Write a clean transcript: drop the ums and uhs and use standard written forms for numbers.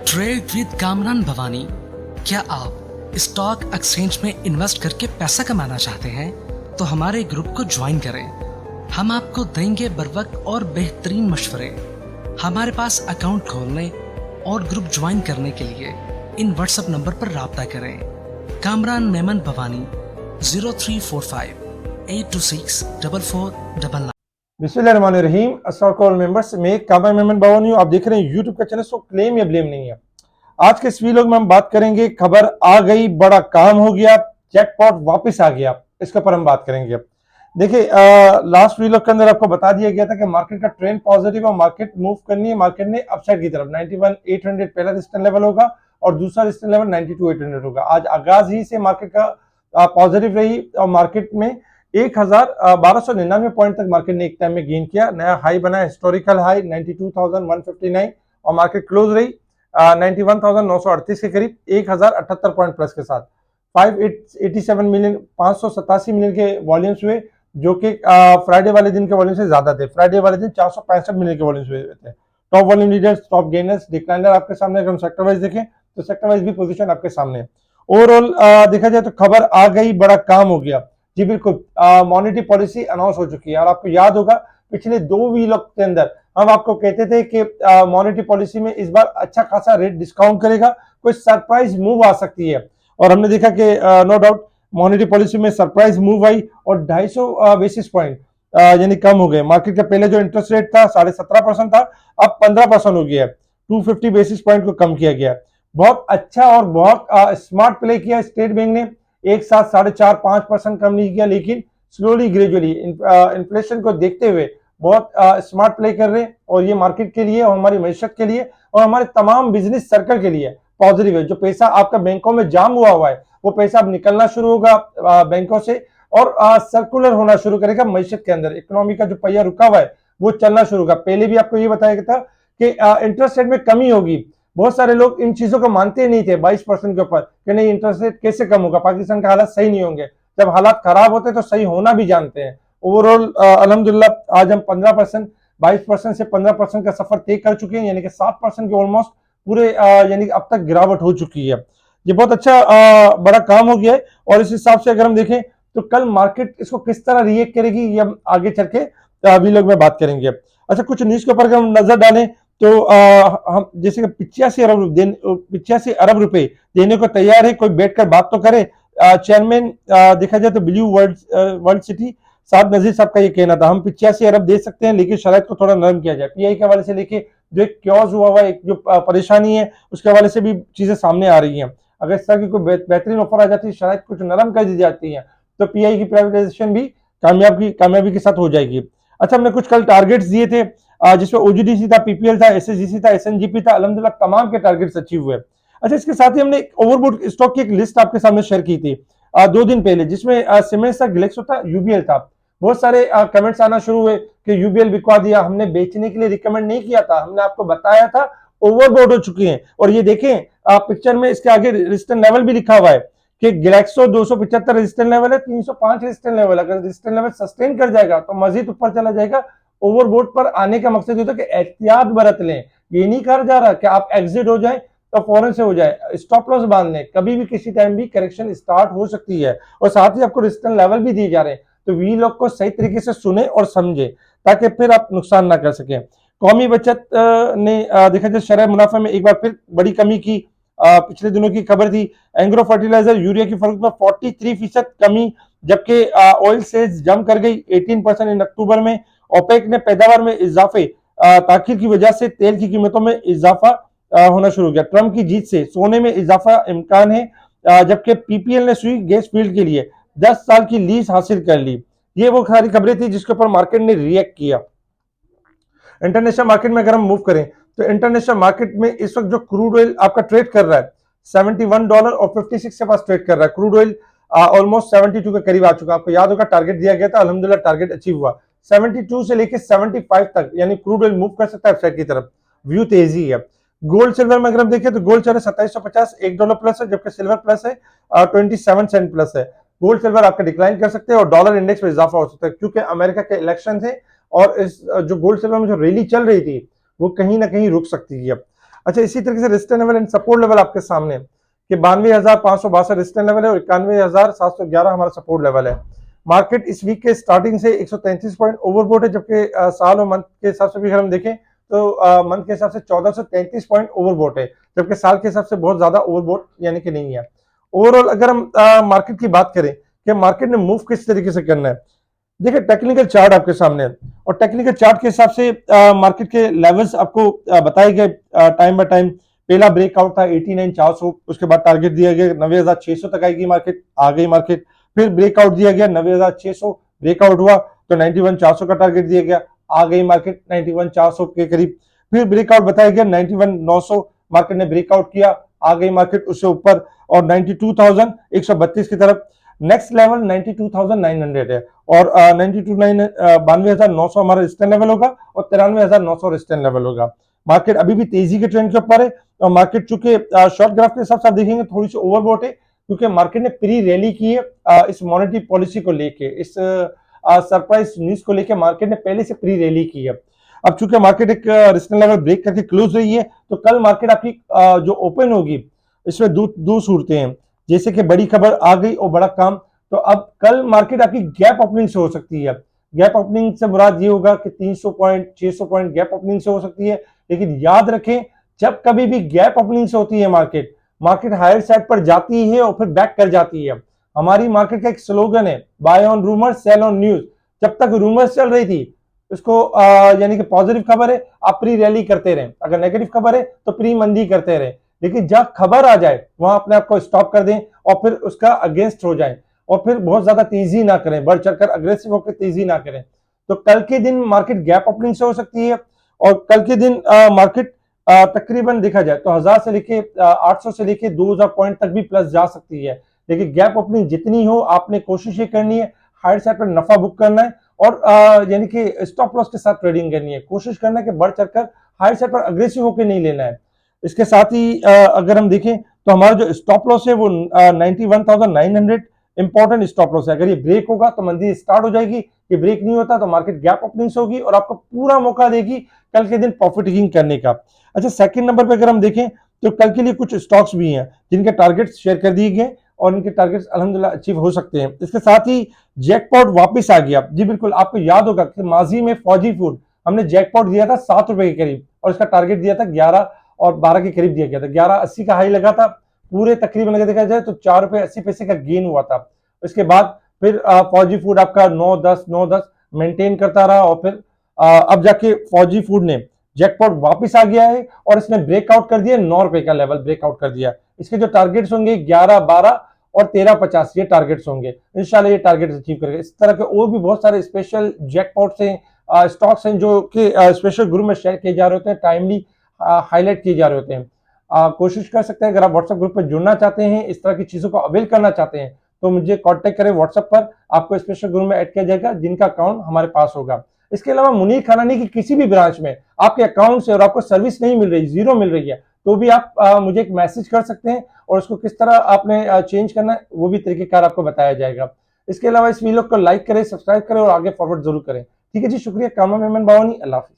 Trade with Kamran Bhavani. क्या आप stock exchange में इन्वेस्ट करके पैसा कमाना चाहते हैं तो हमारे ग्रुप को ज्वाइन करें। हम आपको देंगे बर वक्त और बेहतरीन मशवरे। हमारे पास अकाउंट खोलने और ग्रुप ज्वाइन करने के लिए इन व्हाट्सएप नंबर पर राब्ता करें। कामरान मेमन भवानी 0345 826 4499। बिस्मिल्लाहिर्रहमानिर्रहीम। अस्सलाम वालेकुम मेंबर्स, मैं कामरान मेमन भवानी हूँ। आप देख रहे हैं यूट्यूब का चैनल। सो क्लेम या ब्लेम नहीं है। आज के इस वीडियो में हम बात करेंगे, खबर आ गई, बड़ा काम हो गया, जैकपॉट वापस आ गया, इसके ऊपर हम बात करेंगे। देखिए, लास्ट वीडियो के अंदर आपको बता दिया गया था कि मार्केट का ट्रेंड पॉजिटिव है, मार्केट मूव करनी है। मार्केट ने अपसाइड की तरफ 91,800 पहला रेजिस्टेंस लेवल होगा और दूसरा रेजिस्टेंस लेवल 92,800 होगा। आज आगाज ही से मार्केट का पॉजिटिव रही और मार्केट में 1,1299 पॉइंट तक मार्केट ने एक टाइम में गेन किया, नया हाई बना, हिस्टोरिकल हाई 92,159 और मार्केट क्लोज रही 91,938 के करीब 1,078 पॉइंट प्लस के साथ 587 मिलियन 587 मिलियन के वॉल्यूम्स हुए, जो कि फ्राइडे वाले दिन के वॉल्यूम से ज्यादा थे। फ्राइडे वाले दिन 465 मिलियन के वॉल्यूम्स हुए थे। Top volume leaders, top gainers, decliner आपके सामने। अगर हम सेक्टर वाइज देखें तो सेक्टर वाइज भी पोजीशन आपके सामने। ओवरऑल देखा जाए तो खबर आ गई, बड़ा काम हो गया। जी बिल्कुल, मॉनेटरी पॉलिसी अनाउंस हो चुकी है और आपको याद होगा पिछले 2 वीक के अंदर हम आपको कहते थे कि मॉनेटरी पॉलिसी में इस बार अच्छा खासा रेट डिस्काउंट करेगा, कोई सरप्राइज मूव आ सकती है। और हमने देखा कि नो डाउट मॉनेटरी पॉलिसी में सरप्राइज मूव आई और 250 बेसिस पॉइंट यानी कम हो गए। मार्केट का पहले जो इंटरेस्ट रेट था 17.5% था, अब 15% हो गया है। 250 बेसिस पॉइंट को कम किया गया। बहुत अच्छा और बहुत स्मार्ट प्ले किया स्टेट बैंक ने। एक साथ 4.5-5% कम नहीं किया, लेकिन स्लोली ग्रेजुअली इन्फ्लेशन को देखते हुए बहुत स्मार्ट प्ले कर रहे हैं। और ये मार्केट के लिए और हमारी मैशत के लिए और हमारे तमाम बिजनेस सर्कल के लिए पॉजिटिव है। जो पैसा आपका बैंकों में जाम हुआ है वो पैसा अब निकलना शुरू होगा बैंकों से और सर्कुलर होना शुरू करेगा मैशत के अंदर। इकोनॉमी का जो पहिया रुका हुआ है वो चलना शुरू होगा। पहले भी आपको ये बताया गया था कि इंटरेस्ट रेट में कमी होगी। बहुत सारे लोग इन चीजों को मानते नहीं थे 22% के ऊपर कि नहीं, इंटरेस्ट रेट कैसे कम होगा, पाकिस्तान का हालात सही नहीं होंगे। जब हालात खराब होते तो सही होना भी जानते हैं। ओवरऑल अल्हम्दुलिल्लाह आज हम 15% 22% से 15% का सफर तय कर चुके हैं, यानी कि 7% के ऑलमोस्ट पूरे यानी कि अब तक गिरावट हो चुकी है। ये बहुत अच्छा बड़ा काम हो गया है। और इस हिसाब से अगर हम देखें तो कल मार्केट इसको किस तरह रिएक्ट करेगी ये हम आगे चल के वीलॉग में बात करेंगे। अच्छा, कुछ न्यूज के ऊपर अगर हम नजर डालें तो हम जैसे कि 85 अरब रुपए देने को तैयार है। कोई बैठकर बात तो करे। चेयरमैन देखा जाए तो ब्लू वर्ल्ड सिटी साद नजीर साहब का ये कहना था, हम 85 अरब दे सकते हैं लेकिन शराइत को थोड़ा नरम किया जाए। पीआई के हवाले से लेके जो एक क्योज हुआ एक जो परेशानी है उसके हवाले से भी चीजें सामने आ रही हैं। अगर इस तरह की कोई बेहतरीन ऑफर आ जाती है, शराइत कुछ नरम कर दी जाती है, तो पीआई की प्राइवेटाइजेशन भी कामयाबी के साथ हो जाएगी। अच्छा, हमने कुछ कल टारगेट्स दिए थे जिसमें ओजीडीसी था, पीपीएल था, एसएसजीसी था, एसएनजीपी था। अल्हम्दुलिल्लाह तमाम के टारगेट्स अचीव हुए। अच्छा, इसके साथ ही हमने एक ओवरबॉट स्टॉक की एक लिस्ट आपके सामने शेयर की थी 2 दिन पहले, जिसमें सीमेंस था, ग्लेक्सो था, यूबीएल था। बहुत सारे कमेंट्स आना शुरू हुए कि यूबीएल बिकवा दिया, हमने बेचने के लिए रिकमेंड नहीं किया था, हमने आपको बताया था ओवरबॉट हो चुकी है। और ये देखें पिक्चर में इसके आगे रेजिस्टेंस लेवल भी लिखा हुआ है कि ग्लेक्सो 275 रेजिस्टेंस लेवल है, 305 रेजिस्टेंस लेवल। अगर रेजिस्टेंस लेवल सस्टेन कर जाएगा तो मजीद ऊपर चला जाएगा। ओवरबॉट पर आने का मकसद ये होता है कि एहतियात बरत लें। ये नहीं कहा जा रहा कि आप एग्जिट हो जाए तो फौरन से हो जाए, स्टॉप लॉस बांध लें। कभी भी किसी टाइम भी करेक्शन स्टार्ट हो सकती है और साथ ही आपको रेजिस्टेंस लेवल भी दिए जा रहे हैं। तो वी लोग को सही तरीके से सुने और समझे ताकि फिर आप नुकसान ना कर सकें। कौमी बचत ने देखा जाए शरह मुनाफे में एक बार फिर बड़ी कमी की। पिछले दिनों की खबर थी, एंग्रो फर्टिलाइजर यूरिया की फरोख्त में 43% कमी, जबकि ऑयल सेल्स जम कर गई 18% इन अक्टूबर में। ओपेक ने पैदावार में इजाफे ताखिर की वजह से तेल की कीमतों में इजाफा होना शुरू हो गया। ट्रंप की जीत से सोने में इजाफा इम्कान है, जबकि पीपीएल ने सुई गैस फील्ड के लिए 10 साल की लीज हासिल कर ली। ये वो सारी खबरें थी जिसके ऊपर मार्केट ने रिएक्ट किया। इंटरनेशनल मार्केट में अगर हम मूव करें तो इंटरनेशनल मार्केट में इस वक्त जो क्रूड ऑयल आपका ट्रेड कर रहा है $71 और 56 के पास ट्रेड कर रहा है। क्रूड ऑयल ऑलमोस्ट 72 के करीब आ चुका। आपको याद होगा टारगेट दिया गया था, अल्हम्दुलिल्लाह टारगेट अचीव हुआ। 72 से लेकर 75 तक यानी क्रूड ऑयल मूव कर सकता है अपसाइड की तरफ। व्यू तेजी है। गोल्ड सिल्वर में अगर हम देखें तो गोल्ड चल रहा है 2750, $1 प्लस है, जबकि सिल्वर प्लस है 27 सेंट प्लस है। गोल्ड सिल्वर आपका डिक्लाइन कर सकते हैं और डॉलर इंडेक्स में इजाफा हो सकता है क्योंकि अमेरिका के इलेक्शन थे और इस जो गोल्ड सिल्वर में जो रैली चल रही थी वो कहीं ना कहीं रुक सकती है। अच्छा, इसी तरीके से resistance level and support level आपके सामने है कि 92,562 रेजिस्टेंस लेवल है और 91,711 हमारा सपोर्ट लेवल है। मार्केट इस वीक के स्टार्टिंग से 133 पॉइंट ओवरबॉट है, जबकि साल और मंथ के हिसाब से भी अगर हम देखें तो मंथ के हिसाब से 1433 पॉइंट ओवरबॉट है, जबकि साल के हिसाब से बहुत ज्यादा ओवरबॉट यानी कि नहीं है। ओवरऑल अगर हम मार्केट की बात करें कि मार्केट ने मूव किस तरीके से करना है, देखिए टेक्निकल चार्ट आपके सामने है और टेक्निकल चार्ट के हिसाब से मार्केट के लेवल्स आपको बताए गए टाइम बाय टाइम। पहला ब्रेकआउट था 89,400, उसके बाद टारगेट दिया गया 90,600 तक आएगी मार्केट, आ गई मार्केट। फिर ब्रेकआउट दिया गया 90,600, ब्रेकआउट हुआ तो 91,400 का टारगेट दिया गया, आ गई मार्केट 91,400 के करीब। फिर ब्रेकआउट बताया गया 91,900, मार्केट ने ब्रेकआउट किया, आ गई मार्केट उससे ऊपर और 92,132 की तरफ। नेक्स्ट लेवल 92,900 है और 92,900 हमारा रेजिस्टेंस लेवल होगा और 93,900 रेजिस्टेंस लेवल होगा। मार्केट अभी भी तेजी के ट्रेंड के ऊपर है और मार्केट चूंकि शॉर्ट ग्राफ के हिसाब से आप देखेंगे थोड़ी सी ओवरबॉट है, क्योंकि मार्केट ने प्री रैली की है इस मॉनेटरी पॉलिसी को लेके, इस सरप्राइज न्यूज को लेके मार्केट ने पहले से प्री रैली की है। अब चूंकि मार्केट एक रेजिस्टेंस लेवल ब्रेक करके क्लोज रही है, तो कल मार्केट आपकी जो ओपन होगी इसमें दो सूरतें हैं, जैसे कि बड़ी खबर आ गई और बड़ा काम। तो अब कल मार्केट आपकी गैप ओपनिंग से हो सकती है। गैप ओपनिंग से मुराद ये होगा कि 300 पॉइंट 600 पॉइंट गैप ओपनिंग से हो सकती है, लेकिन याद रखें जब कभी भी गैप ओपनिंग से होती है मार्केट हायर साइड पर जाती है और फिर बैक कर जाती है। हमारी मार्केट का एक स्लोगन है, buy on rumour sell on news. जब तक रूमर्स चल रही थी उसको यानी कि पॉजिटिव खबर है आप प्री रैली करते रहे, अगर नेगेटिव खबर है तो प्री मंदी करते रहे, लेकिन जब खबर आ जाए वहां अपने आप को स्टॉप कर दें और फिर उसका अगेंस्ट हो जाए और फिर बहुत ज्यादा तेजी ना करें, बढ़ चढ़कर अग्रेसिव होकर तेजी ना करें। तो कल के दिन मार्केट गैप ओपनिंग से हो सकती है और कल के दिन मार्केट तकरीबन देखा जाए तो 1000 से लेके 800 से लेके 2000 पॉइंट तक भी प्लस जा सकती है। लेकिन गैप ओपनिंग जितनी हो आपने कोशिश ये करनी है हायर साइड पर नफा बुक करना है और यानी कि स्टॉप लॉस के साथ ट्रेडिंग करनी है। कोशिश करना है कि बढ़ चढ़कर हायर साइड पर अग्रेसिव होकर नहीं लेना है। इसके साथ ही अगर हम देखें तो हमारा जो स्टॉप लॉस है वो 91,900 इंपॉर्टेंट स्टॉप लॉस है। अगर ये ब्रेक होगा तो मंदी स्टार्ट हो जाएगी, ये ब्रेक नहीं होता तो मार्केट गैप ओपनिंग से होगी और आपको पूरा मौका देगी कल के दिन प्रॉफिट टेकिंग करने का। अच्छा, सेकंड नंबर पे अगर हम देखें तो कल के लिए कुछ स्टॉक्स भी हैं जिनके टारगेट्स शेयर कर दिए गए और इनके टारगेट्स अल्हम्दुलिल्लाह अचीव हो सकते हैं। इसके साथ ही जैकपॉट वापस आ गया। जी बिल्कुल, आपको याद होगा कि माजी में फौजी फूड हमने जैकपॉट दिया था 7 रुपए के करीब और इसका टारगेट दिया था 11 और 12 के करीब दिया गया था। 11.80 का हाई लगा था, पूरे तकरीबन अगर देखा जाए तो 4 रुपए 80 पैसे का गेन हुआ था। इसके बाद फिर फौजी फूड आपका 9.10 मेंटेन करता रहा और फिर अब जाके फौजी फूड ने जैकपॉट वापस आ गया है और इसने ब्रेकआउट कर दिया 9 रुपए का लेवल ब्रेकआउट कर दिया। इसके जो टारगेट्स होंगे 11, 12 और 13.50 ये टारगेट्स होंगे। इंशाल्लाह ये टारगेट अचीव करेगा। इस तरह के और भी बहुत सारे स्पेशल जैकपॉट्स हैं, स्टॉक्स हैं जो कि स्पेशल ग्रुप में शेयर किए जा रहे होते हैं, टाइमली हाईलाइट किए जा रहे होते हैं। कोशिश कर सकते हैं अगर आप व्हाट्सएप ग्रुप में जुड़ना चाहते हैं, इस तरह की चीजों को अवेल करना चाहते हैं तो मुझे कांटेक्ट करें व्हाट्सएप पर, आपको स्पेशल ग्रुप में ऐड किया जाएगा जिनका अकाउंट हमारे पास होगा। इसके अलावा मुनीर खानानी की किसी भी ब्रांच में आपके अकाउंट से और आपको सर्विस नहीं मिल रही, जीरो मिल रही है, तो भी आप मुझे एक मैसेज कर सकते हैं और उसको किस तरह आपने चेंज करना है वो भी तरीकेकार आपको बताया जाएगा। इसके अलावा इस वीडियो को लाइक करें, सब्सक्राइब करें और आगे फॉरवर्ड जरूर करें। ठीक है जी, शुक्रिया। कामरान मेमन बावानी, अल्लाह हाफिज।